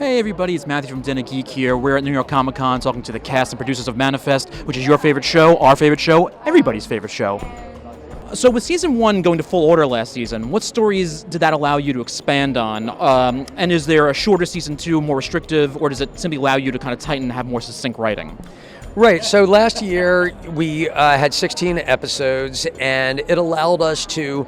Hey everybody, it's Matthew from Den of Geek here. We're at New York Comic Con talking to the cast and producers of Manifest, which is your favorite show, our favorite show, everybody's favorite show. So with Season 1 going to full order last season, what stories did that allow you to expand on? And is there a shorter Season 2, more restrictive, or does it simply allow you to kind of tighten and have more succinct writing? Right, so last year we had 16 episodes, and it allowed us to,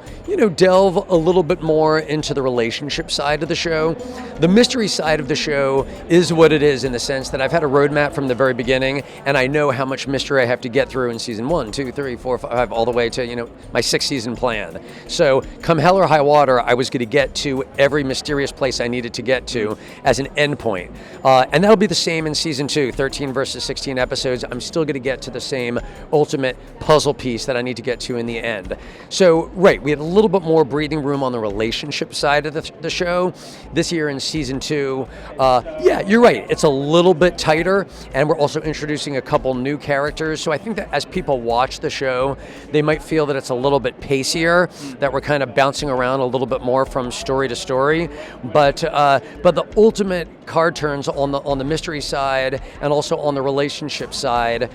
delve a little bit more into the relationship side of the show. The mystery side of the show is what it is in the sense that I've had a roadmap from the very beginning, and I know how much mystery I have to get through in Season 1, 2, 3, 4, 5, all the way to, my 6-season plan. So come hell or high water, I was going to get to every mysterious place I needed to get to as an endpoint. And that'll be the same in Season 2, 13 versus 16 episodes. I'm still going to get to the same ultimate puzzle piece that I need to get to in the end. So, right, we had a little bit more breathing room on the relationship side of the show. This year in Season 2, yeah, you're right, it's a little bit tighter, and we're also introducing a couple new characters. So I think that as people watch the show, they might feel that it's a little bit pacier, that we're kind of bouncing around a little bit more from story to story. But the ultimate card turns on the mystery side and also on the relationship side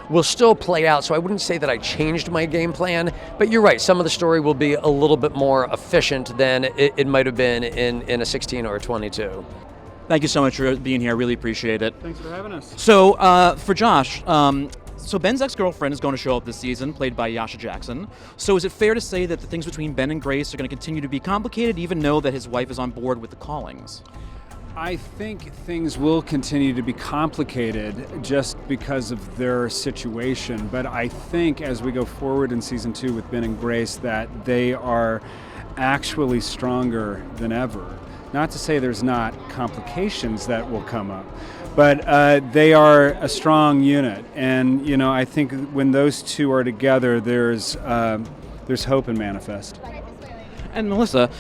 will still play out. So I wouldn't say that I changed my game plan, but you're right, some of the story will be a little bit more efficient than it might have been in a 16 or a 22. Thank you so much for being here. I really appreciate it. Thanks for having us. So for Josh, so Ben's ex-girlfriend is going to show up this season, played by Yasha Jackson. So is it fair to say that the things between Ben and Grace are going to continue to be complicated, even though that his wife is on board with the callings? I think things will continue to be complicated just because of their situation, but I think as we go forward in Season 2 with Ben and Grace that they are actually stronger than ever. Not to say there's not complications that will come up, but they are a strong unit, and I think when those two are together, there's hope in Manifest. And Melissa,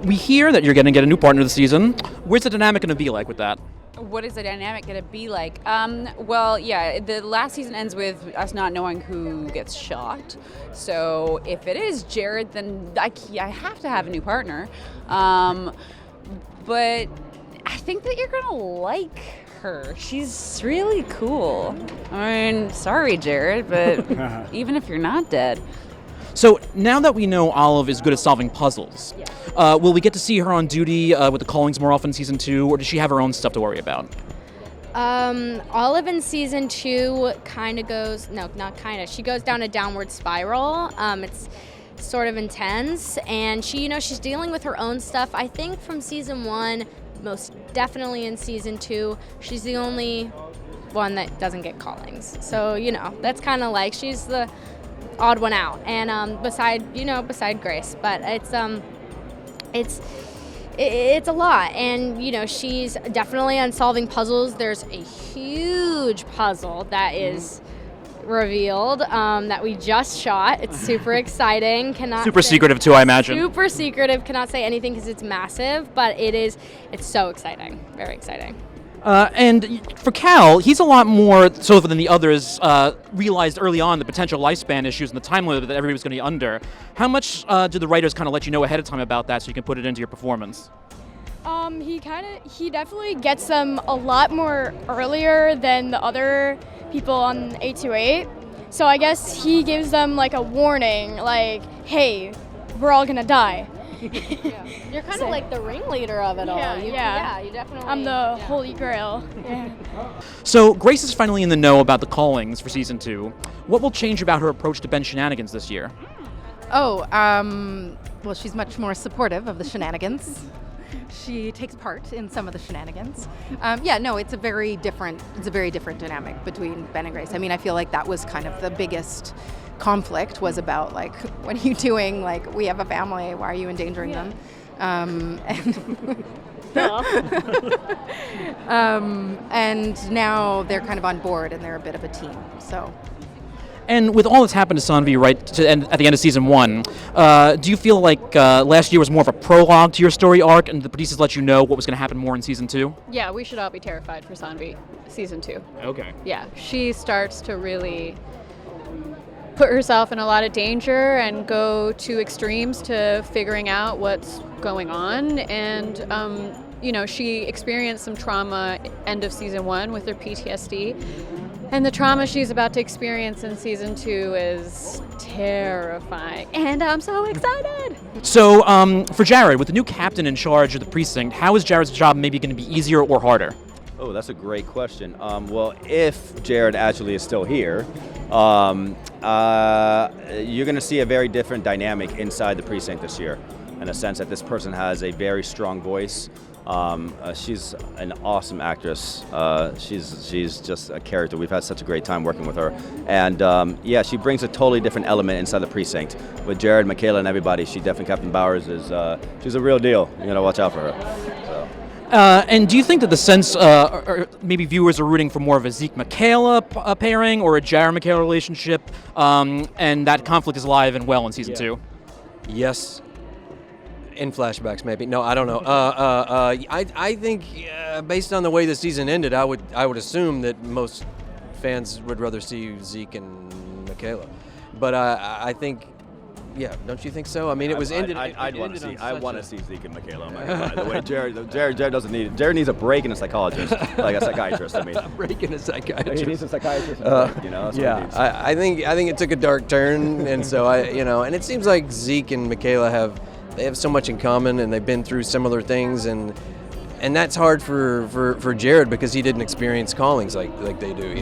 we hear that you're going to get a new partner this season. Where's the dynamic going to be like with that? What is the dynamic going to be like? Well, yeah, the last season ends with us not knowing who gets shot. So if it is Jared, then I have to have a new partner. But I think that you're going to like her. She's really cool. I mean, sorry, Jared, but even if you're not dead. So now that we know Olive is good at solving puzzles, will we get to see her on duty with the callings more often in Season 2, or does she have her own stuff to worry about? Olive in Season 2 she goes down a downward spiral. It's sort of intense, and she's dealing with her own stuff. I think from Season 1, most definitely in Season 2, she's the only one that doesn't get callings. So, that's kind of like she's the odd one out, and beside Grace, but it's a lot, and she's definitely on solving puzzles. There's a huge puzzle that is revealed that we just shot. It's super exciting. Secretive too, I imagine. Super secretive. Cannot say anything because it's massive, but it's so exciting. Very exciting. And for Cal, he's a lot more so than the others realized early on the potential lifespan issues and the time limit that everybody was going to be under. How much do the writers kind of let you know ahead of time about that so you can put it into your performance? He definitely gets them a lot more earlier than the other people on 828. So I guess he gives them like a warning, like, hey, we're all going to die. Yeah. You're kind of like the ringleader of it all. Yeah, you definitely. I'm the holy grail. Yeah. So Grace is finally in the know about the callings for Season 2. What will change about her approach to Ben's shenanigans this year? Well, she's much more supportive of the shenanigans. She takes part in some of the shenanigans. It's a very different dynamic between Ben and Grace. I mean, I feel like that was kind of the biggest conflict, was about like, what are you doing? Like, we have a family, why are you endangering them? And now they're kind of on board and they're a bit of a team. So. And with all that's happened to Sanvi at the end of Season 1, do you feel like last year was more of a prologue to your story arc and the producers let you know what was going to happen more in Season 2? Yeah, we should all be terrified for Sanvi, Season 2. Okay. Yeah, she starts to really put herself in a lot of danger and go to extremes to figuring out what's going on. And, she experienced some trauma end of season 1 with her PTSD. And the trauma she's about to experience in season 2 is terrifying. And I'm so excited. So, for Jared, with the new captain in charge of the precinct, how is Jared's job maybe going to be easier or harder? Oh, that's a great question. Well, if Jared actually is still here, you're going to see a very different dynamic inside the precinct this year, in a sense that this person has a very strong voice. She's an awesome actress. She's just a character. We've had such a great time working with her. And she brings a totally different element inside the precinct. With Jared, Michaela, and everybody, she definitely, Captain Bowers, she's a real deal. You got to watch out for her. So. And do you think that the sense, or maybe viewers are rooting for more of a Zeke-Michaela pairing or a Jared-Michaela relationship, and that conflict is alive and well in season 2? Yes. In flashbacks, maybe. No, I don't know. I think based on the way the season ended, I would assume that most fans would rather see Zeke and Michaela. But I think, don't you think so? I mean, it was ended. I want to see Zeke and Michaela. The way Jared doesn't need it. Jared needs a break and a psychologist, like a psychiatrist. I mean, a break and a psychiatrist. He needs a psychiatrist. I think it took a dark turn, and so and it seems like Zeke and Michaela have so much in common, and they've been through similar things, and that's hard for Jared because he didn't experience callings like they do.